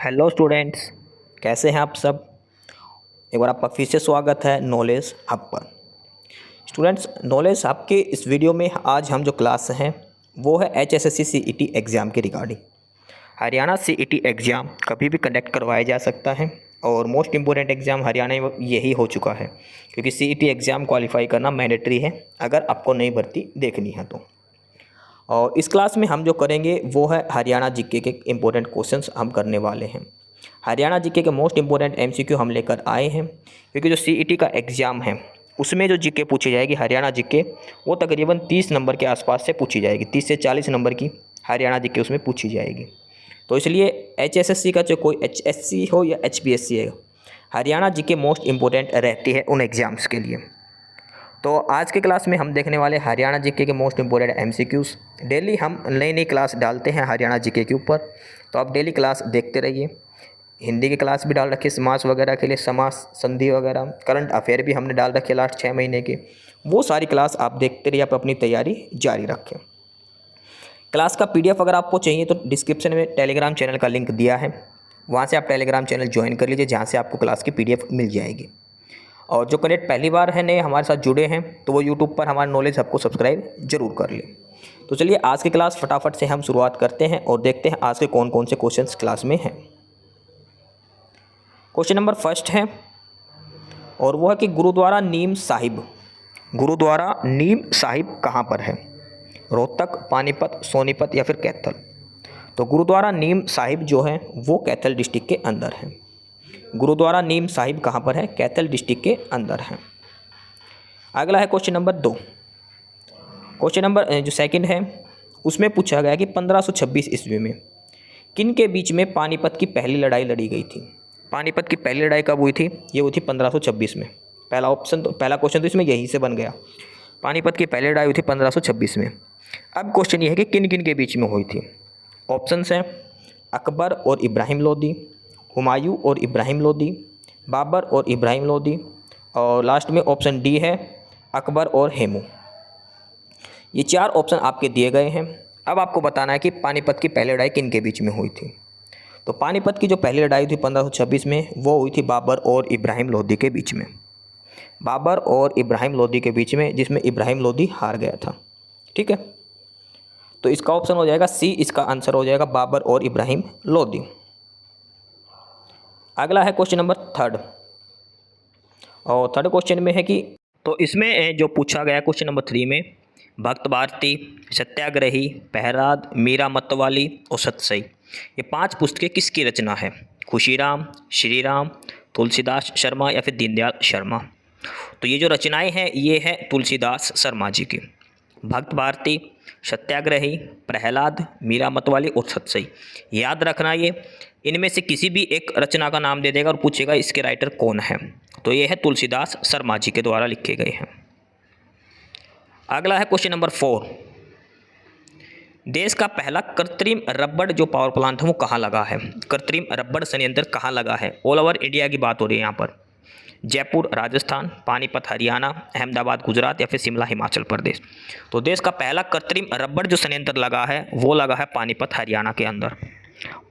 Hello students, कैसे हैं आप सब। एक बार आपका फिर से स्वागत है नॉलेज हब पर। स्टूडेंट्स, नॉलेज हब के इस वीडियो में आज हम जो क्लास हैं वो है HSSC CET एग्ज़ाम के रिगार्डिंग। हरियाणा CET एग्ज़ाम कभी भी कंडक्ट करवाया जा सकता है और मोस्ट इम्पोर्टेंट एग्ज़ाम हरियाणा में यही हो चुका है, क्योंकि CET एग्ज़ाम क्वालिफाई करना मैंडेटरी है अगर आपको नई भर्ती देखनी है तो। और इस क्लास में हम जो करेंगे वो है हरियाणा जीके के इम्पोर्टेंट क्वेश्चंस हम करने वाले हैं। हरियाणा जीके के मोस्ट इम्पोर्टेंट MCQ हम लेकर आए हैं, क्योंकि जो CET का एग्ज़ाम है उसमें जो जीके पूछी जाएगी हरियाणा जीके वो तकरीबन 30 नंबर के आसपास से पूछी जाएगी। 30 से 40 नंबर की हरियाणा जीके उसमें पूछी जाएगी। तो इसलिए HSSC का जो कोई HSC हो या HPSC है, हरियाणा जीके मोस्ट इम्पोर्टेंट रहती है उन एग्ज़ाम्स के लिए। तो आज के क्लास में हम देखने वाले हरियाणा जीके के मोस्ट इम्पोर्टेंट MCQs। डेली हम नई नई क्लास डालते हैं हरियाणा जीके के ऊपर, तो आप डेली क्लास देखते रहिए। हिंदी की क्लास भी डाल रखी है, समास वगैरह के लिए, समास संधि वगैरह, करंट अफेयर भी हमने डाल रखे लास्ट 6 महीने के। वो सारी क्लास आप देखते रहिए, आप अपनी तैयारी जारी रखें। क्लास का PDF अगर आपको चाहिए तो डिस्क्रिप्शन में टेलीग्राम चैनल का लिंक दिया है, वहाँ से आप टेलीग्राम चैनल ज्वाइन कर लीजिए, जहाँ से आपको क्लास की PDF मिल जाएगी। और जो कैंडिडेट पहली बार है नए हमारे साथ जुड़े हैं तो वो यूट्यूब पर हमारे नॉलेज हब को सब्सक्राइब जरूर कर लें। तो चलिए आज की क्लास फटाफट से हम शुरुआत करते हैं और देखते हैं आज के कौन कौन से क्वेश्चंस क्लास में हैं। क्वेश्चन नंबर फर्स्ट है और वो है कि गुरुद्वारा नीम साहिब कहाँ पर है। रोहतक, पानीपत, सोनीपत या फिर कैथल। तो गुरुद्वारा नीम साहिब जो है वो कैथल डिस्ट्रिक्ट के अंदर है। गुरुद्वारा नीम साहिब कहाँ पर है? कैथल डिस्ट्रिक्ट के अंदर है। अगला है क्वेश्चन नंबर 2। क्वेश्चन नंबर जो सेकंड है उसमें पूछा गया कि 1526 ईस्वी में किन के बीच में पानीपत की पहली लड़ाई लड़ी गई थी। पानीपत की पहली लड़ाई कब हुई थी? ये हुई थी 1526 में। पहला क्वेश्चन तो इसमें यहीं से बन गया। पानीपत की पहली लड़ाई हुई थी 1526 में। अब क्वेश्चन ये है कि किन किन के बीच में हुई थी। ऑप्शंस हैं अकबर और इब्राहिम लोदी, हुमायूं और इब्राहिम लोदी, बाबर और इब्राहिम लोदी, और लास्ट में ऑप्शन डी है अकबर और हेमू। ये 4 ऑप्शन आपके दिए गए हैं। अब आपको बताना है कि पानीपत की पहली लड़ाई किन के बीच में हुई थी। तो पानीपत की जो पहली लड़ाई थी 1526 में वो हुई थी बाबर और इब्राहिम लोदी के बीच में। बाबर और इब्राहिम लोदी के बीच में, जिसमें इब्राहिम लोदी हार गया था। ठीक है, तो इसका ऑप्शन हो जाएगा सी, इसका आंसर हो जाएगा बाबर और इब्राहिम लोदी। अगला है क्वेश्चन नंबर 3। और थर्ड क्वेश्चन में है कि तो इसमें जो पूछा गया क्वेश्चन नंबर 3 में भक्त भारती, सत्याग्रही, प्रहलाद, मीरा मतवाली और सतसई, ये 5 पुस्तकें किसकी रचना है? खुशीराम, श्री राम, तुलसीदास शर्मा या फिर दीनदयाल शर्मा। तो ये जो रचनाएं हैं ये हैं तुलसीदास शर्मा जी की। भक्त भारती, सत्याग्रही, प्रहलाद, मीरा मतवाली और सतसई। याद रखना, ये इनमें से किसी भी एक रचना का नाम दे देगा और पूछेगा इसके राइटर कौन है। तो ये है तुलसीदास शर्मा जी के द्वारा लिखे गए हैं। अगला है क्वेश्चन नंबर 4। देश का पहला कृत्रिम रबड़ जो पावर प्लांट है वो कहाँ लगा है? कृत्रिम रबड़ संयंत्र कहाँ लगा है? ऑल ओवर इंडिया की बात हो रही है यहाँ पर। जयपुर राजस्थान, पानीपत हरियाणा, अहमदाबाद गुजरात या फिर शिमला हिमाचल प्रदेश। तो देश का पहला कृत्रिम रबड़ जो संयंत्र लगा है वो लगा है पानीपत हरियाणा के अंदर।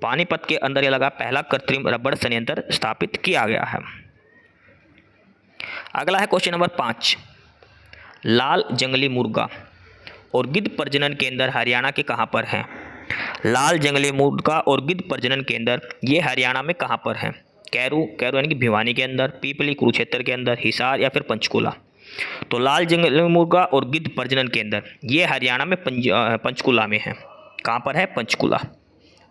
पानीपत के अंदर ये लगा पहला कृत्रिम रबड़ संयंत्र स्थापित किया गया है। अगला है क्वेश्चन नंबर 5। लाल जंगली मुर्गा और गिद्ध प्रजनन केंद्र हरियाणा के कहाँ पर हैं? लाल जंगली मुर्गा और गिद्ध प्रजनन केंद्र ये हरियाणा में कहाँ पर हैं? कैरू यानी कि भिवानी के अंदर, पीपली कुरुक्षेत्र के अंदर, हिसार या फिर पंचकूला। तो लाल जंगली मुर्गा और गिद्ध प्रजनन केंद्र ये हरियाणा में पंचकूला में है। कहाँ पर है?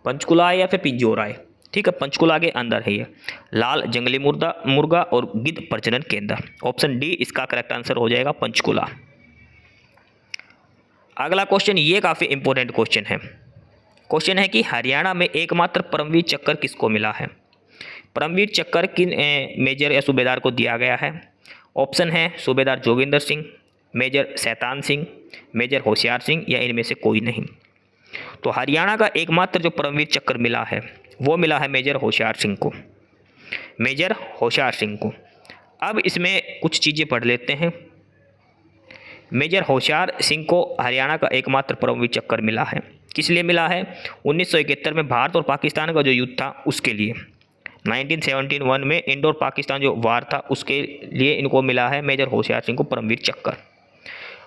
पंचकूला या फिर पिंजौरा है। ठीक है, पंचकूला के अंदर है ये लाल जंगली मुर्गा और गिद्ध प्रजनन केंद्र। ऑप्शन डी इसका करेक्ट आंसर हो जाएगा, पंचकूला। अगला क्वेश्चन ये काफ़ी इंपॉर्टेंट क्वेश्चन है। क्वेश्चन है कि हरियाणा में एकमात्र परमवीर चक्र किसको मिला है? परमवीर चक्र किन मेजर या सूबेदार को दिया गया है? ऑप्शन है सूबेदार जोगिंदर सिंह, मेजर शैतान सिंह, मेजर होशियार सिंह या इनमें से कोई नहीं। तो हरियाणा का एकमात्र जो परमवीर चक्र मिला है वो मिला है मेजर होशियार सिंह को। मेजर होशियार सिंह को। अब इसमें कुछ चीज़ें पढ़ लेते हैं। मेजर होशियार सिंह को हरियाणा का एकमात्र परमवीर चक्र मिला है। किस लिए मिला है? 1971 में भारत और पाकिस्तान का जो युद्ध था उसके लिए। 1971 में इंडो और पाकिस्तान जो वार था उसके लिए इनको मिला है मेजर होशियार सिंह को परमवीर चक्र।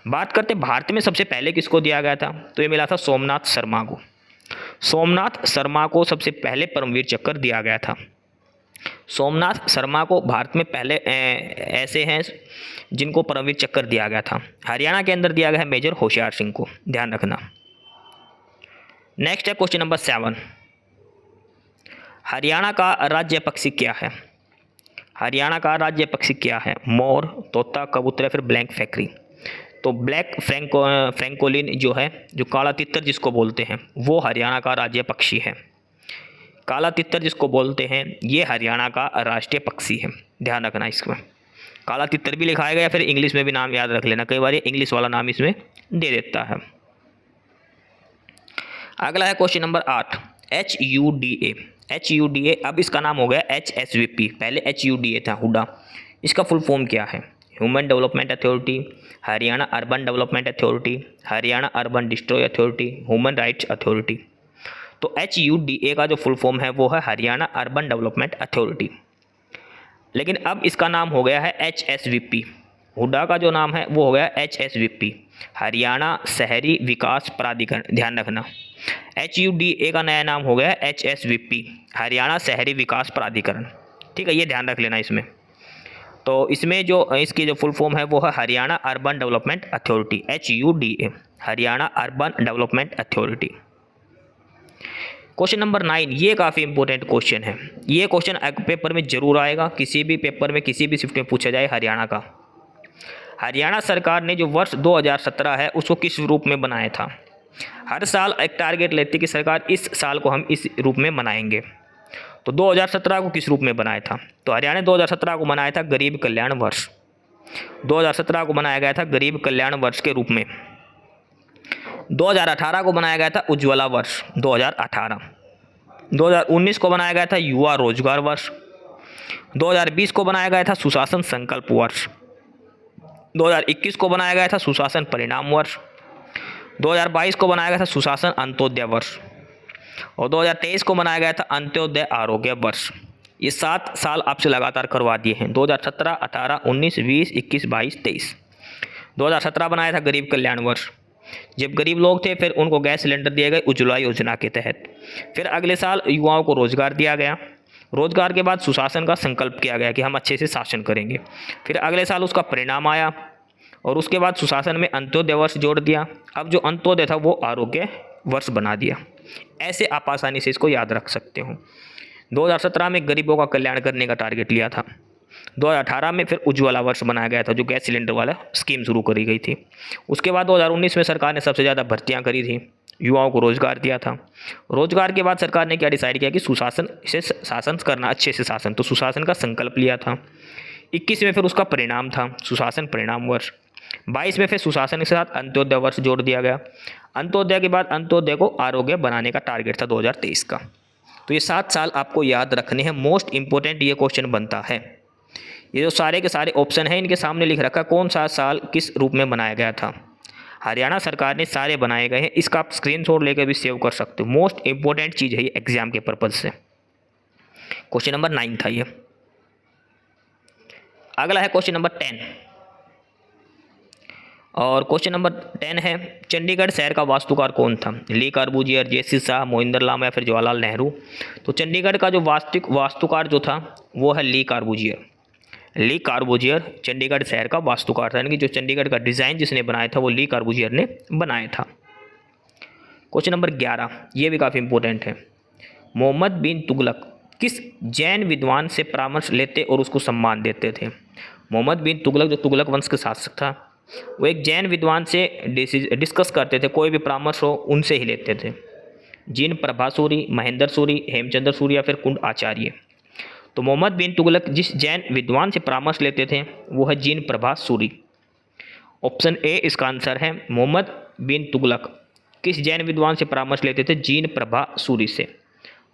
बात करते भारत में सबसे पहले किसको दिया गया था, तो ये मिला था सोमनाथ शर्मा को। सोमनाथ शर्मा को सबसे पहले परमवीर चक्र दिया गया था। सोमनाथ शर्मा को भारत में पहले ऐसे हैं जिनको परमवीर चक्र दिया गया था। हरियाणा के अंदर दिया गया है मेजर होशियार सिंह को, ध्यान रखना। नेक्स्ट है क्वेश्चन नंबर 7। हरियाणा का राज्य पक्षी क्या है? हरियाणा का राज्य पक्षी क्या है? मोर, तोता, कबूतर या फिर ब्लैक फैक्ट्री। तो ब्लैक फ्रैंकोलिन जो है, जो काला तितर जिसको बोलते हैं, वो हरियाणा का राज्य पक्षी है। काला तितर जिसको बोलते हैं ये हरियाणा का राष्ट्रीय पक्षी है, ध्यान रखना। इसमें काला तितर भी लिखाया गया, फिर इंग्लिश में भी नाम याद रख लेना, कई बार ये इंग्लिश वाला नाम इसमें दे देता है। अगला है क्वेश्चन नंबर 8, HUDA। HUDA अब इसका नाम हो गया HSVP, पहले HUDA था, हुडा। इसका फुल फॉर्म क्या है? Human development authority, Haryana urban development authority, Haryana urban destroy authority, human rights authority. तो HUDA का जो फुल फॉर्म है वो है हरियाणा अर्बन डेवलपमेंट अथॉरिटी, लेकिन अब इसका नाम हो गया है HSVP। हुडा का जो नाम है वो हो गया HSVP, हरियाणा शहरी विकास प्राधिकरण, ध्यान रखना। HUDA का नया नाम हो गया HSVP, हरियाणा शहरी विकास प्राधिकरण, ठीक है, ये ध्यान रख लेना इसमें। तो इसमें जो इसकी जो फुल फॉर्म है वो है Haryana urban development authority, HUDA, Haryana urban development authority. Question number 9, ये काफ़ी इंपॉर्टेंट क्वेश्चन है। ये क्वेश्चन पेपर में जरूर आएगा, किसी भी पेपर में किसी भी शिफ्ट में पूछा जाए हरियाणा का। हरियाणा सरकार ने जो वर्ष 2017 है उसको किस रूप में बनाया था? हर साल एक टारगेट लेती कि सरकार इस साल को हम इस रूप में मनाएंगे। तो 2017 को किस रूप में बनाया था? तो हरियाणा ने 2017 को बनाया था गरीब कल्याण वर्ष। 2017 को बनाया गया था गरीब कल्याण वर्ष के रूप में। 2018 को बनाया गया था उज्ज्वला वर्ष 2018। 2019 को बनाया गया था युवा रोजगार वर्ष। 2020 को बनाया गया था सुशासन संकल्प वर्ष। 2021 को बनाया गया था सुशासन परिणाम वर्ष। 2022 को बनाया गया था सुशासन अंत्योदय वर्ष। और 2023 को बनाया गया था अंत्योदय आरोग्य वर्ष। ये 7 साल आपसे लगातार करवा दिए हैं, 2017, 18, 19, 20, 21, 22, 23। 2017 बनाया था गरीब कल्याण वर्ष, जब गरीब लोग थे फिर उनको गैस सिलेंडर दिए गए उज्ज्वला योजना के तहत। फिर अगले साल युवाओं को रोजगार दिया गया। रोजगार के बाद सुशासन का संकल्प किया गया कि हम अच्छे से शासन करेंगे। फिर अगले साल उसका परिणाम आया और उसके बाद सुशासन में अंत्योदय वर्ष जोड़ दिया। अब जो अंत्योदय था वो आरोग्य वर्ष बना दिया। ऐसे आप आसानी से इसको याद रख सकते हो। 2017 में गरीबों का कल्याण करने का टारगेट लिया था। 2018 में फिर उज्ज्वला वर्ष बनाया गया था, जो गैस सिलेंडर वाला स्कीम शुरू करी गई थी। उसके बाद 2019 में सरकार ने सबसे ज़्यादा भर्तियां करी थी, युवाओं को रोजगार दिया था। रोजगार के बाद सरकार ने क्या डिसाइड किया कि सुशासन से शासन करना, अच्छे से शासन, तो सुशासन का संकल्प लिया था। 21 में फिर उसका परिणाम था सुशासन परिणाम वर्ष। 22 में फिर सुशासन के साथ अंत्योदय वर्ष जोड़ दिया गया। अंत्योदय के बाद अंत्योदय को आरोग्य बनाने का टारगेट था 2023 का। तो ये 7 साल आपको याद रखने हैं, मोस्ट इंपॉर्टेंट ये क्वेश्चन बनता है। ये जो सारे के सारे ऑप्शन हैं इनके सामने लिख रखा कौन सा साल किस रूप में बनाया गया था। हरियाणा सरकार ने सारे बनाए गए हैं, इसका आप स्क्रीनशॉट लेकर भी सेव कर सकते हो। मोस्ट इंपॉर्टेंट चीज़ है ये एग्जाम के पर्पज से। क्वेश्चन नंबर 9 था ये। अगला है क्वेश्चन नंबर 10 और क्वेश्चन नंबर 10 है चंडीगढ़ शहर का वास्तुकार कौन था? ली कार्बूजियर, जे.सी. शाह, मोहिंदर लाम या फिर जवाहरलाल नेहरू। तो चंडीगढ़ का जो वास्तुकार जो था वो है ली कार्बूजियर। ली कार्बूजियर चंडीगढ़ शहर का वास्तुकार था, यानी कि जो चंडीगढ़ का डिज़ाइन जिसने बनाया था वो ली कार्बूजियर ने बनाया था। क्वेश्चन नंबर 11 ये भी काफ़ी इंपॉर्टेंट है। मोहम्मद बिन तुगलक किस जैन विद्वान से परामर्श लेते और उसको सम्मान देते थे? मोहम्मद बिन तुगलक जो तुगलक वंश के शासक था वो एक जैन विद्वान से डिस्कस करते थे, कोई भी परामर्श हो उनसे ही लेते थे। जिन प्रभा सूरी, महेंद्र सूरी, हेमचंद्र सूरी या फिर कुंड आचार्य। तो मोहम्मद बिन तुगलक जिस जैन विद्वान से परामर्श लेते थे वो है जिन प्रभा सूरी। ऑप्शन ए इसका आंसर है। मोहम्मद बिन तुगलक किस जैन विद्वान से परामर्श लेते थे? जिन प्रभा सूरी से।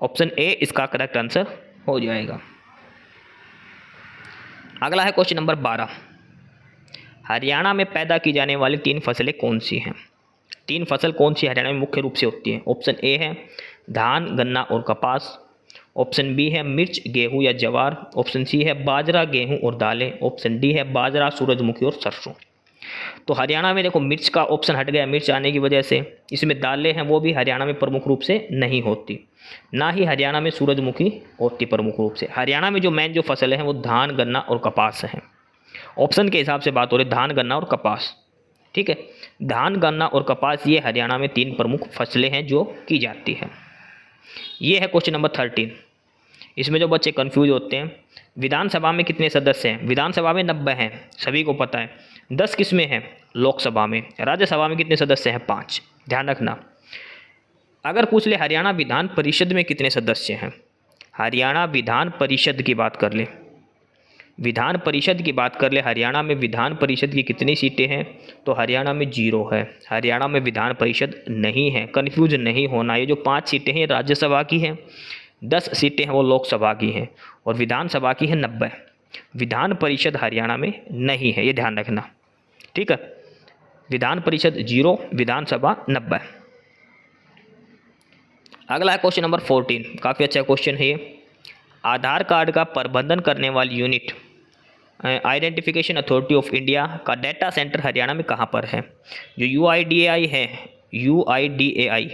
ऑप्शन ए इसका करेक्ट आंसर हो जाएगा। अगला है क्वेश्चन नंबर 12। हरियाणा में पैदा की जाने वाली 3 फसलें कौन सी हैं? तीन फसल कौन सी हरियाणा में मुख्य रूप से होती है? ऑप्शन ए है धान, गन्ना और कपास। ऑप्शन बी है मिर्च, गेहूं या ज्वार। ऑप्शन सी है बाजरा, गेहूं और दालें। ऑप्शन डी है बाजरा, सूरजमुखी और सरसों। तो हरियाणा में देखो मिर्च का ऑप्शन हट गया, मिर्च आने की वजह से। इसमें दालें हैं वो भी हरियाणा में प्रमुख रूप से नहीं होती, ना ही हरियाणा में सूरजमुखी होती प्रमुख रूप से। हरियाणा में जो मेन जो फसल हैं वो धान, गन्ना और कपास हैं। ऑप्शन के हिसाब से बात हो रही है धान, गन्ना और कपास। ठीक है, धान, गन्ना और कपास ये हरियाणा में तीन प्रमुख फसलें हैं जो की जाती हैं। ये है क्वेश्चन नंबर 13। इसमें जो बच्चे कंफ्यूज होते हैं, विधानसभा में कितने सदस्य हैं? विधानसभा में 90 हैं, सभी को पता है। 10 किसमें हैं? लोकसभा में। राज्यसभा में कितने सदस्य हैं? 5। ध्यान रखना। अगर पूछ ले हरियाणा विधान परिषद में कितने सदस्य हैं, हरियाणा विधान परिषद की बात कर ले, विधान परिषद की बात कर ले, हरियाणा में विधान परिषद की कितनी सीटें हैं? तो हरियाणा में 0 है, हरियाणा में विधान परिषद नहीं है। कन्फ्यूज नहीं होना, ये जो 5 सीटें हैं राज्यसभा की हैं, 10 सीटें हैं वो लोकसभा की हैं, और विधानसभा की है 90। विधान परिषद हरियाणा में नहीं है, ये ध्यान रखना। ठीक है, विधान परिषद 0, विधानसभा 90। अगला है क्वेश्चन नंबर 14, काफ़ी अच्छा क्वेश्चन है ये। आधार कार्ड का प्रबंधन करने वाली unit identification authority of India का डाटा सेंटर हरियाणा में कहाँ पर है? जो UIDAI है, UIDAI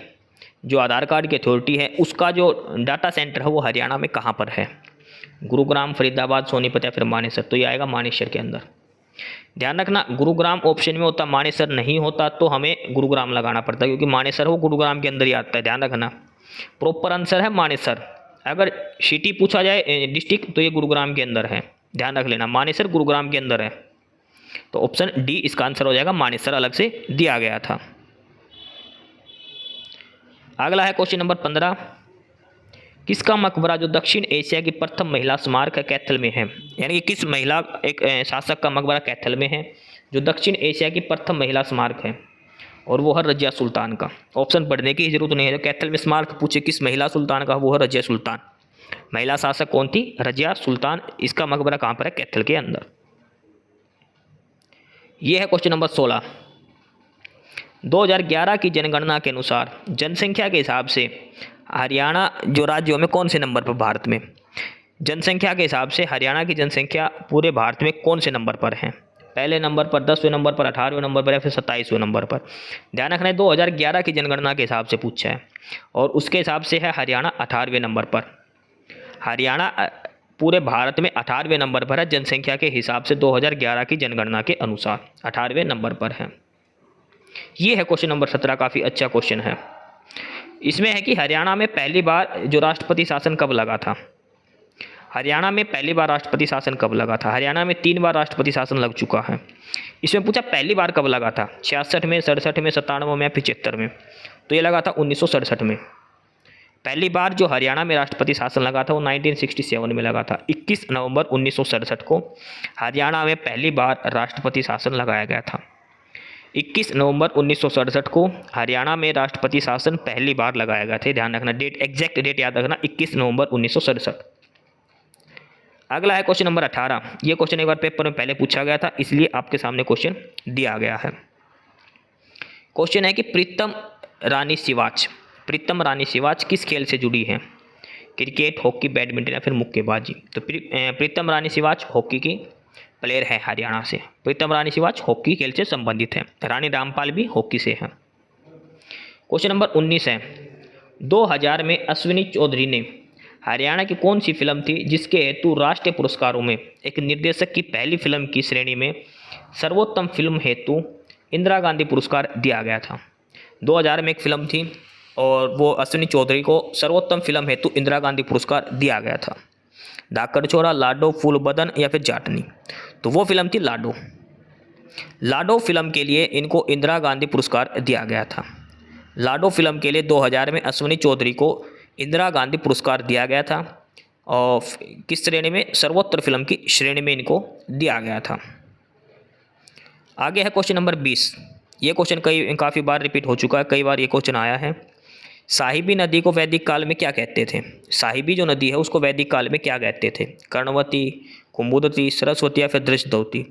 जो आधार कार्ड की अथॉरिटी है, उसका जो डाटा सेंटर है वो हरियाणा में कहाँ पर है? गुरुग्राम, फरीदाबाद, सोनीपत या फिर मानेसर? तो ये आएगा मानेसर के अंदर। ध्यान रखना, गुरुग्राम ऑप्शन में होता, मानेसर नहीं होता, तो हमें गुरुग्राम लगाना पड़ता है, क्योंकि मानेसर वो गुरुग्राम के अंदर ही आता है। ध्यान रखना, प्रॉपर आंसर है मानेसर। अगर सिटी पूछा जाए डिस्ट्रिक्ट, तो ये गुरुग्राम के अंदर है। ध्यान रख लेना, मानेसर गुरुग्राम के अंदर है। तो ऑप्शन डी इसका आंसर हो जाएगा, मानेसर अलग से दिया गया था। अगला है क्वेश्चन नंबर 15। किसका मकबरा जो दक्षिण एशिया की प्रथम महिला स्मारक है कैथल में है? यानी कि किस महिला एक शासक का मकबरा कैथल में है जो दक्षिण एशिया की प्रथम महिला स्मारक है, और वो है रजिया सुल्तान का। ऑप्शन पढ़ने की जरूरत नहीं है, जो कैथल में स्मारक पूछे किस महिला सुल्तान का, वो है रजिया सुल्तान। महिला शासक कौन थी? रजिया सुल्तान। इसका मकबरा कहाँ पर है? कैथल के अंदर। यह है क्वेश्चन नंबर 16। 2011 की जनगणना के अनुसार जनसंख्या के हिसाब से हरियाणा जो राज्यों में कौन से नंबर पर भारत में? जनसंख्या के हिसाब से हरियाणा की जनसंख्या पूरे भारत में कौन से नंबर पर है? पहले नंबर पर, 10वें नंबर पर, 18वें नंबर पर या फिर 27वें नंबर पर? ध्यान रखना है, 2011 की जनगणना के हिसाब से पूछा है, और उसके हिसाब से है हरियाणा 18वें नंबर पर। हरियाणा पूरे भारत में 18वें नंबर पर है जनसंख्या के हिसाब से, 2011 की जनगणना के अनुसार 18वें नंबर पर है। ये है क्वेश्चन नंबर 17, काफ़ी अच्छा क्वेश्चन है। इसमें है कि हरियाणा में पहली बार जो राष्ट्रपति शासन कब लगा था? हरियाणा में पहली बार राष्ट्रपति शासन कब लगा था? हरियाणा में 3 बार राष्ट्रपति शासन लग चुका है। इसमें पूछा पहली बार कब लगा था, 66 में, 67 में, 97 में या 75 में? तो ये लगा था 1967 में। पहली बार जो हरियाणा में राष्ट्रपति शासन लगा था वो 1967 में लगा था। 21 नवंबर 1967 को हरियाणा में पहली बार राष्ट्रपति शासन लगाया गया था। 21 नवंबर 1967 को हरियाणा में राष्ट्रपति शासन पहली बार लगाया गया था। ध्यान रखना, डेट, एग्जैक्ट डेट याद रखना, 21 नवंबर 1967। अगला है क्वेश्चन नंबर 18। ये क्वेश्चन एक बार पेपर में पहले पूछा गया था, इसलिए आपके सामने क्वेश्चन दिया गया है। क्वेश्चन है कि प्रीतम रानी सिवाच किस खेल से जुड़ी हैं? क्रिकेट, हॉकी, बैडमिंटन या फिर मुक्केबाजी? तो प्रीतम रानी सिवाच हॉकी की प्लेयर है हरियाणा से। प्रीतम रानी सिवाच हॉकी खेल से संबंधित है। रानी रामपाल भी हॉकी से है। क्वेश्चन नंबर 19 है, 2000 में अश्विनी चौधरी ने हरियाणा की कौन सी फिल्म थी जिसके हेतु राष्ट्रीय पुरस्कारों में एक निर्देशक की पहली फिल्म की श्रेणी में सर्वोत्तम फिल्म हेतु इंदिरा गांधी पुरस्कार दिया गया था? 2000 में एक फिल्म थी और वो अश्विनी चौधरी को सर्वोत्तम फिल्म हेतु इंदिरा गांधी पुरस्कार दिया गया था। धाकड़ छोरा, लाडो, फूल बदन या फिर जाटनी? तो वो फिल्म थी लाडो। लाडो फिल्म के लिए इनको इंदिरा गांधी पुरस्कार दिया गया था। लाडो फिल्म के लिए 2000 में अश्विनी चौधरी को इंदिरा गांधी पुरस्कार दिया गया था, और किस श्रेणी में? सर्वोत्तम फिल्म की श्रेणी में इनको दिया गया था। आगे है क्वेश्चन नंबर 20। ये क्वेश्चन काफ़ी बार रिपीट हो चुका है, कई बार ये क्वेश्चन आया है। साहिबी नदी को वैदिक काल में क्या कहते थे? साहिबी जो नदी है उसको वैदिक काल में क्या कहते थे? कर्णवती, कुमुदवती, सरस्वती या फिर दृशदवती?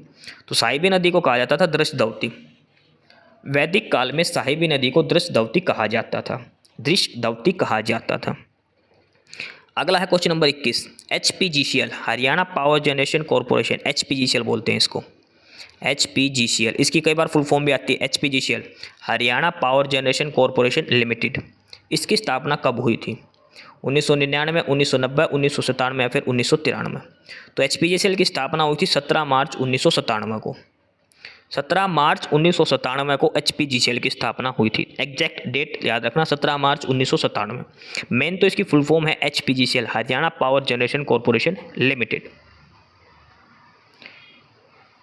तो साहिबी नदी को कहा जाता था दृशदवती। वैदिक काल में साहिबी नदी को दृष्टद्वती कहा जाता था। दृष्टद्वती कहा जाता था। अगला है question number 21। HPGCL Haryana power generation corporation, HPGCL बोलते हैं इसको, HPGCL, इसकी कई बार फुल फॉर्म भी आती है HPGCL, Haryana power generation corporation limited. इसकी स्थापना कब हुई थी? 1999, 1990, 1997 या फिर 1993। तो HPGCL की स्थापना हुई थी 17 मार्च 1997 को। 17 मार्च 1997 को HPGCL की स्थापना हुई थी। एग्जैक्ट डेट याद रखना, 17 मार्च 1997। मेन तो इसकी फुल फॉर्म है HPGCL, Haryana power generation corporation limited.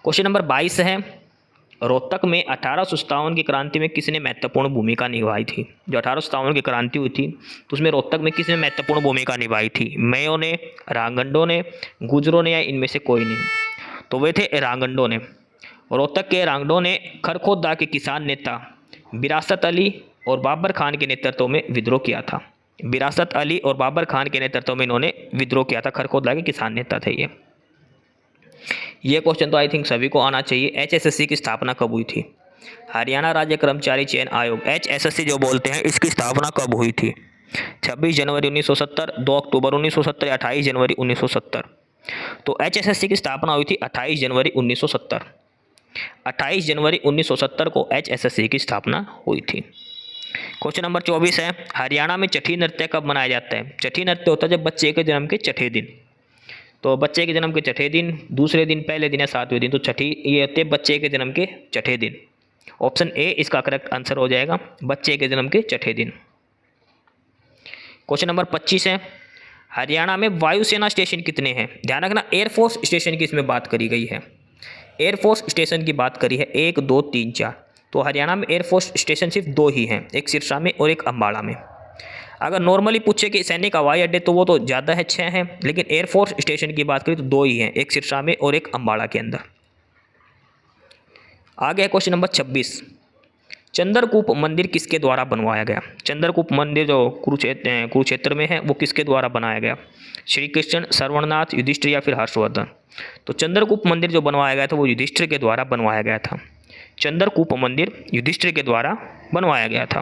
Question number 22 है, रोहतक में 1857 की क्रांति में किसने महत्वपूर्ण भूमिका निभाई थी? जो 1857 की क्रांति हुई थी तो उसमें रोहतक में किसने महत्वपूर्ण भूमिका निभाई थी? मेयों ने, रांगंडों ने, गुजरों ने या इनमें से कोई नहीं? तो वे थे रांगंडों ने। रोहतक के रांगड़ों ने खरखोदा के किसान नेता विरासत अली और बाबर खान के नेतृत्व में विद्रोह किया था। विरासत अली और बाबर खान के नेतृत्व में इन्होंने विद्रोह किया था। खरखोदा के किसान नेता थे ये क्वेश्चन तो आई थिंक सभी को आना चाहिए। HSSC की स्थापना कब हुई थी? हरियाणा राज्य कर्मचारी चयन आयोग, HSSC जो बोलते हैं, इसकी स्थापना कब हुई थी? 26 जनवरी 1970, 2 अक्टूबर 1970 या 28 जनवरी 1970? तो HSSC की स्थापना हुई थी 28 जनवरी 1970। 28 जनवरी 1970 को HSSC की स्थापना हुई थी। क्वेश्चन नंबर 24 है, हरियाणा में छठी नृत्य कब मनाया जाता है? छठी नृत्य होता है जब बच्चे के जन्म के छठे दिन। तो बच्चे के जन्म के छठे दिन, दूसरे दिन, पहले दिन या 7वें दिन। तो छठी ये होते हैं बच्चे के जन्म के छठे दिन। ऑप्शन ए इसका करेक्ट आंसर हो जाएगा, बच्चे के जन्म के छठे दिन। क्वेश्चन नंबर 25 है, हरियाणा में वायुसेना स्टेशन कितने हैं? ध्यान रखना, एयरफोर्स स्टेशन की इसमें बात करी गई है। एयरफोर्स स्टेशन की बात करी है, 1, 2, 3, 4। तो हरियाणा में एयरफोर्स स्टेशन सिर्फ 2 ही हैं, एक सिरसा में और एक अम्बाड़ा में। अगर नॉर्मली पूछे कि सैनिक हवाई अड्डे तो वो तो ज़्यादा है, 6 हैं, लेकिन एयरफोर्स स्टेशन की बात करें तो 2 ही हैं, एक सिरसा में और एक अम्बाड़ा के अंदर। आगे है क्वेश्चन नंबर 26। चंद्रकूप मंदिर किसके द्वारा बनवाया गया? चंद्रकूप मंदिर जो कुरुक्षेत्र में है वो किसके द्वारा बनाया गया? श्री कृष्ण, श्रवणनाथ, युधिष्ठिर या फिर हर्षवर्धन? तो चंद्रकूप मंदिर जो बनवाया गया था वो युधिष्ठिर के द्वारा बनवाया गया था। चंद्रकूप मंदिर युधिष्ठिर के द्वारा बनवाया गया था।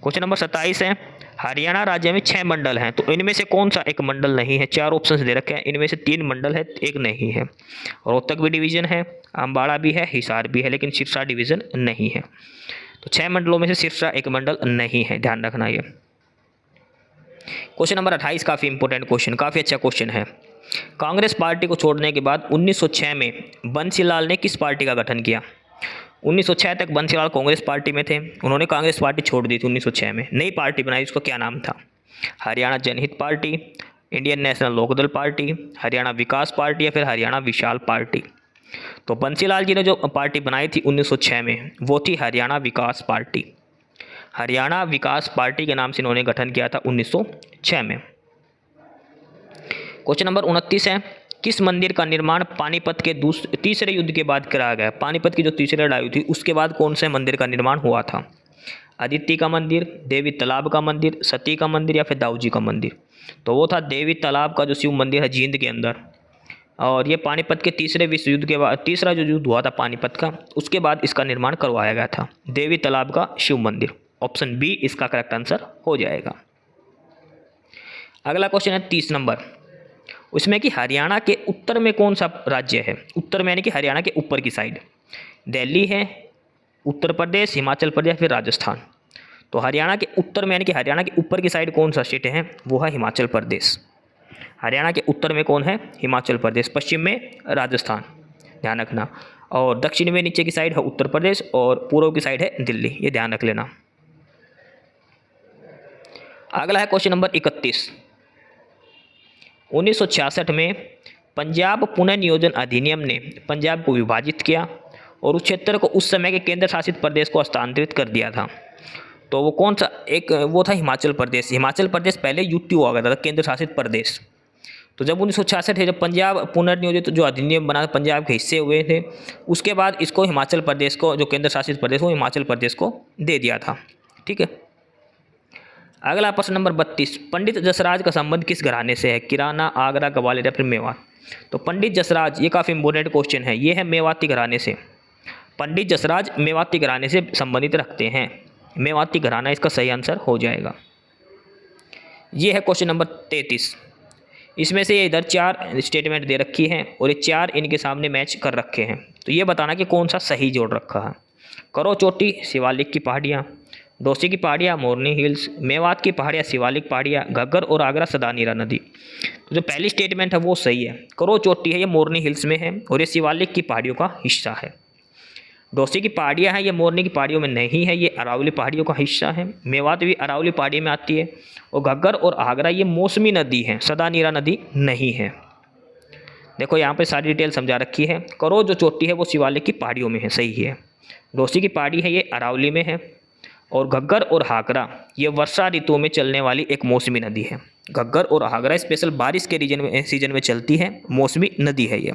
क्वेश्चन नंबर 27 है, हरियाणा राज्य में 6 मंडल हैं, तो इनमें से कौन सा एक मंडल नहीं है? 4 ऑप्शंस दे रखे हैं, इनमें से 3 मंडल है, एक नहीं है। रोहतक भी डिवीज़न है, अम्बाड़ा भी है, हिसार भी है, लेकिन सिरसा डिवीज़न नहीं है। तो 6 मंडलों में से सिरसा एक मंडल नहीं है, ध्यान रखना ये। क्वेश्चन नंबर 28 काफ़ी इंपॉर्टेंट क्वेश्चन, काफ़ी अच्छा क्वेश्चन है। कांग्रेस पार्टी को छोड़ने के बाद 1906 में बंसीलाल ने किस पार्टी का गठन किया? 1906 तक बंसीलाल कांग्रेस पार्टी में थे, उन्होंने कांग्रेस पार्टी छोड़ दी थी 1906 में, नई पार्टी बनाई, उसका क्या नाम था? Haryana Janhit party, Indian National Lokdal party, Haryana Vikas party या फिर हरियाणा विशाल पार्टी? तो बंसीलाल जी ने जो पार्टी बनाई थी 1906 में वो थी हरियाणा विकास पार्टी। हरियाणा विकास पार्टी के नाम से इन्होंने गठन किया था 1906 में। क्वेश्चन नंबर 29 है, किस मंदिर का निर्माण पानीपत के तीसरे युद्ध के बाद कराया गया? पानीपत की जो तीसरी लड़ाई हुई थी उसके बाद कौन से मंदिर का निर्माण हुआ था? अदिति का मंदिर, देवी तालाब का मंदिर, सती का मंदिर या फिर दाऊजी का मंदिर? तो वो था देवी तालाब का जो शिव मंदिर है जींद के अंदर। और ये पानीपत के तीसरे विश्व युद्ध के बाद, तीसरा जो युद्ध हुआ था पानीपत का, उसके बाद इसका निर्माण करवाया गया था, देवी तालाब का शिव मंदिर। ऑप्शन बी इसका करेक्ट आंसर हो जाएगा। अगला क्वेश्चन है 30 नंबर, उसमें कि हरियाणा के उत्तर में कौन सा राज्य है? उत्तर में यानी कि हरियाणा के ऊपर की साइड, दिल्ली है, उत्तर प्रदेश, हिमाचल प्रदेश, फिर राजस्थान? तो हरियाणा के उत्तर में यानी कि हरियाणा के ऊपर की साइड कौन सा स्टेट है? वो है हिमाचल प्रदेश। हरियाणा के उत्तर में कौन है? हिमाचल प्रदेश। पश्चिम में राजस्थान, ध्यान रखना। और दक्षिण में नीचे की साइड है उत्तर प्रदेश और पूर्व की साइड है दिल्ली, ये ध्यान रख लेना। अगला है क्वेश्चन नंबर 31। 1966 में पंजाब पुनर्नियोजन अधिनियम ने पंजाब को विभाजित किया और उस क्षेत्र को उस समय के केंद्र शासित प्रदेश को हस्तांतरित कर दिया था। तो वो कौन सा? एक वो था हिमाचल प्रदेश। हिमाचल प्रदेश पहले यूटी हुआ करता था, केंद्र शासित प्रदेश। तो जब 1966 है, जब पंजाब पुनर्नियोजित जो अधिनियम बना, पंजाब के हिस्से हुए थे, उसके बाद इसको हिमाचल प्रदेश को, जो केंद्र शासित प्रदेश, वो हिमाचल प्रदेश को दे दिया था। ठीक है। अगला प्रश्न नंबर 32, पंडित जसराज का संबंध किस घराने से है? किराना, आगरा, ग्वालियर या फिर मेवात? तो पंडित जसराज, ये काफ़ी इंपॉर्टेंट क्वेश्चन है, ये है मेवाती घराने से। पंडित जसराज मेवाती घराने से संबंधित रखते हैं। मेवाती घराना इसका सही आंसर हो जाएगा। ये है क्वेश्चन नंबर 33। इसमें से ये इधर 4 स्टेटमेंट दे रखी हैं और ये 4 इनके सामने मैच कर रखे हैं, तो ये बताना कि कौन सा सही जोड़ रखा है। करो चोटी शिवालिक की पहाड़ियाँ, डोसी की पहाड़ियाँ मोरनी हिल्स, मेवात की पहाड़ियाँ शिवालिक पहाड़ियाँ, घग्गर और आगरा सदानीरा नदी। तो जो पहली स्टेटमेंट है वो सही है। करो चोटी है ये मोरनी हिल्स में है और ये शिवालिक की पहाड़ियों का हिस्सा है। डोसी की पहाड़ियाँ हैं ये मोरनी की पहाड़ियों में नहीं है, ये अरावली पहाड़ियों का हिस्सा है। मेवात भी अरावली पहाड़ी में आती है। और घग्गर और आगरा ये मौसमी नदी है, सदानीरा नदी नहीं है। देखो यहाँ पे सारी डिटेल समझा रखी है। करो जो चोटी है वो शिवालिक की पहाड़ियों में है, सही है। डोसी की पहाड़ी है ये अरावली में है। और घग्गर और हागरा ये वर्षा ऋतु में चलने वाली एक मौसमी नदी है। घग्गर और हागरा स्पेशल बारिश के सीजन में चलती है, मौसमी नदी है ये।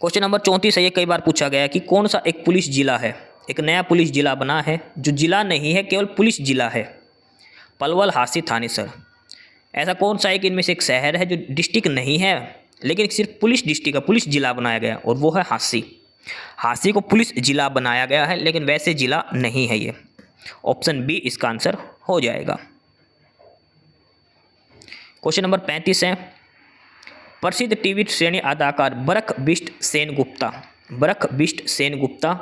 क्वेश्चन नंबर 34 है, ये कई बार पूछा गया है कि कौन सा एक पुलिस जिला है, एक नया पुलिस जिला बना है जो जिला नहीं है केवल पुलिस जिला है। पलवल, हांसी, थानेसर। ऐसा कौन सा एक इनमें से एक शहर है जो डिस्ट्रिक्ट नहीं है लेकिन सिर्फ पुलिस डिस्ट्रिक्ट का पुलिस जिला बनाया गया, और वो है हांसी। हांसी को पुलिस जिला बनाया गया है लेकिन वैसे जिला नहीं है ये। ऑप्शन बी इसका आंसर हो जाएगा। क्वेश्चन नंबर 35 है, प्रसिद्ध टीवी श्रेणी अदाकार बरख बिष्ट सेनगुप्ता, बरख बिष्ट सेनगुप्ता,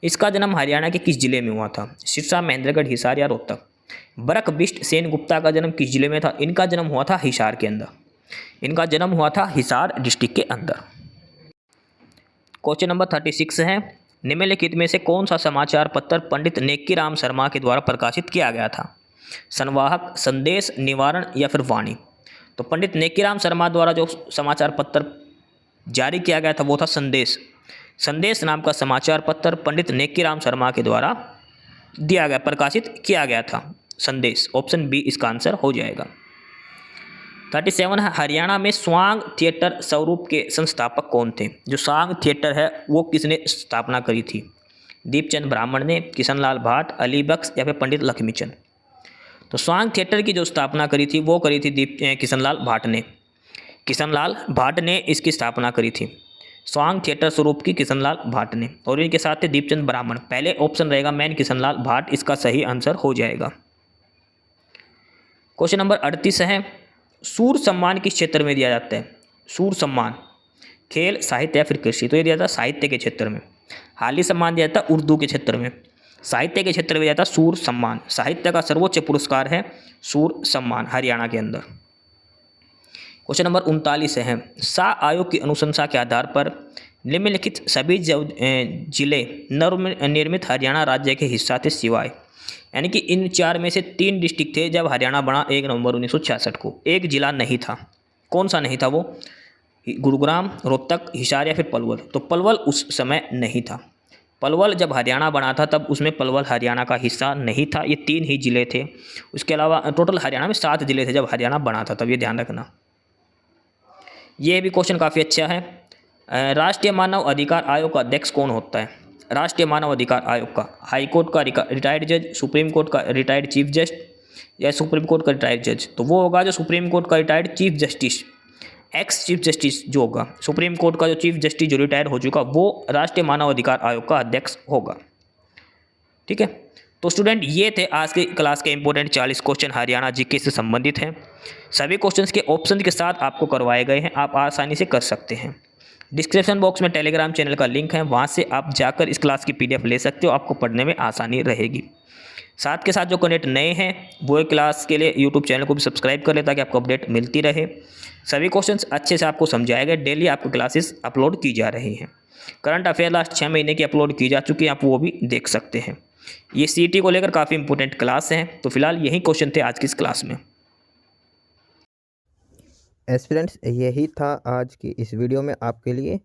इसका जन्म हरियाणा के किस जिले में हुआ था? सिरसा, महेंद्रगढ़, हिसार या रोहतक। बरख बिष्ट सेनगुप्ता का जन्म किस जिले में था? इनका जन्म हुआ था हिसार के अंदर, इनका जन्म हुआ था हिसार डिस्ट्रिक्ट के अंदर। क्वेश्चन नंबर 36 है, निम्नलिखित में से कौन सा समाचार पत्र पंडित नेक्कीराम शर्मा के द्वारा प्रकाशित किया गया था? संवाहक, संदेश, निवारण या फिर वाणी। तो पंडित नेक्कीराम शर्मा द्वारा जो समाचार पत्र जारी किया गया था वो था संदेश। संदेश नाम का समाचार पत्र पंडित नेक्कीराम शर्मा के द्वारा दिया गया, प्रकाशित किया गया था, संदेश। ऑप्शन बी इसका आंसर हो जाएगा। 37 है, हरियाणा में स्वांग थिएटर स्वरूप के संस्थापक कौन थे? जो स्वांग थिएटर है वो किसने स्थापना करी थी? दीपचंद ब्राह्मण ने, किशनलाल भाट, अली बख्श या फिर पंडित लक्ष्मीचंद। तो स्वांग थिएटर की जो स्थापना करी थी वो करी थी किशनलाल भाट ने। किशनलाल भाट ने इसकी स्थापना करी थी, स्वांग थिएटर स्वरूप की किशनलाल भाट ने, और इनके साथ थे दीपचंद ब्राह्मण। पहले ऑप्शन रहेगा मैन किशनलाल भाट, इसका सही आंसर हो जाएगा। क्वेश्चन नंबर 38 है, सूर सम्मान किस क्षेत्र में दिया जाता है? सूर सम्मान खेल, साहित्य या फिर कृषि। तो ये दिया जाता है साहित्य के क्षेत्र में। हाली सम्मान दिया जाता है उर्दू के क्षेत्र में। साहित्य के क्षेत्र में दिया जाता है सूर सम्मान। साहित्य का सर्वोच्च पुरस्कार है सूर सम्मान, हरियाणा के अंदर। क्वेश्चन नंबर 39 है, शाह आयोग की अनुशंसा के आधार पर निम्नलिखित सभी जिले नवनिर्मित हरियाणा राज्य के हिस्सा थे सिवाय, यानी कि इन 4 में से 3 डिस्ट्रिक्ट थे जब हरियाणा बना 1 नवंबर 1966 को। एक जिला नहीं था, कौन सा नहीं था वो? गुरुग्राम, रोहतक, हिसार या फिर पलवल। तो पलवल उस समय नहीं था। पलवल जब हरियाणा बना था तब उसमें पलवल हरियाणा का हिस्सा नहीं था, ये 3 ही जिले थे। उसके अलावा टोटल हरियाणा में 7 जिले थे जब हरियाणा बना था, तब ये ध्यान रखना। ये भी क्वेश्चन काफ़ी अच्छा है। राष्ट्रीय मानव अधिकार आयोग का अध्यक्ष कौन होता है? राष्ट्रीय मानव अधिकार आयोग का हाई कोर्ट का रिटायर्ड जज, सुप्रीम कोर्ट का रिटायर्ड चीफ जज या सुप्रीम कोर्ट का रिटायर्ड जज। तो वो होगा जो सुप्रीम कोर्ट का retired chief justice, ex chief justice जो होगा। सुप्रीम कोर्ट का जो चीफ जस्टिस जो रिटायर हो चुका वो राष्ट्रीय मानव अधिकार आयोग का अध्यक्ष होगा। ठीक है, तो स्टूडेंट ये थे आज के क्लास के इंपॉर्टेंट 40 क्वेश्चन हरियाणा जीके से संबंधित हैं। सभी क्वेश्चंस के ऑप्शन के साथ आपको करवाए गए हैं, आप आसानी से कर सकते हैं। डिस्क्रिप्शन बॉक्स में टेलीग्राम चैनल का लिंक है, वहाँ से आप जाकर इस क्लास की PDF ले सकते हो, आपको पढ़ने में आसानी रहेगी। साथ के साथ जो कैंडिडेट नए हैं वो क्लास के लिए यूट्यूब चैनल को भी सब्सक्राइब कर ले ताकि आपको अपडेट मिलती रहे। सभी क्वेश्चंस अच्छे से आपको समझाए गए, डेली आपको क्लासेस अपलोड की जा रही हैं। करंट अफेयर लास्ट 6 महीने की अपलोड की जा चुकी है, आप वो भी देख सकते हैं। ये CET को लेकर काफ़ी इंपॉर्टेंट क्लास हैं। तो फिलहाल यही क्वेश्चन थे आज की इस क्लास में। एस्पिरेंट्स यही था आज की इस वीडियो में आपके लिए।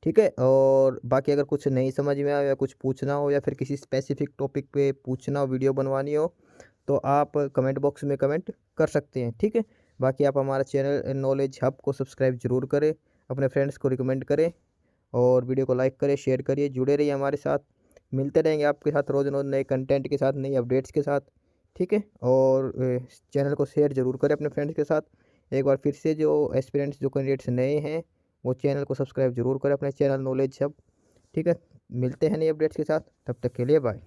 ठीक है, और बाकी अगर कुछ नहीं समझ में आया या कुछ पूछना हो या फिर किसी स्पेसिफिक टॉपिक पे पूछना हो, वीडियो बनवानी हो, तो आप कमेंट बॉक्स में कमेंट कर सकते हैं। ठीक है, बाकी आप हमारा चैनल नॉलेज हब को सब्सक्राइब जरूर करें, अपने फ्रेंड्स को रिकमेंड करें और वीडियो को लाइक करें, शेयर करिए, जुड़े रहिए हमारे साथ। मिलते रहेंगे आपके साथ रोज़ रोज़ नए कंटेंट के साथ, नई अपडेट्स के साथ। ठीक है, और चैनल को शेयर ज़रूर करें अपने फ्रेंड्स के साथ। एक बार फिर से जो एस्पिरेंट्स जो कैंडिडेट्स नए हैं वो चैनल को सब्सक्राइब जरूर करें, अपने चैनल नॉलेज हब। ठीक है, मिलते हैं नई अपडेट्स के साथ, तब तक के लिए बाय।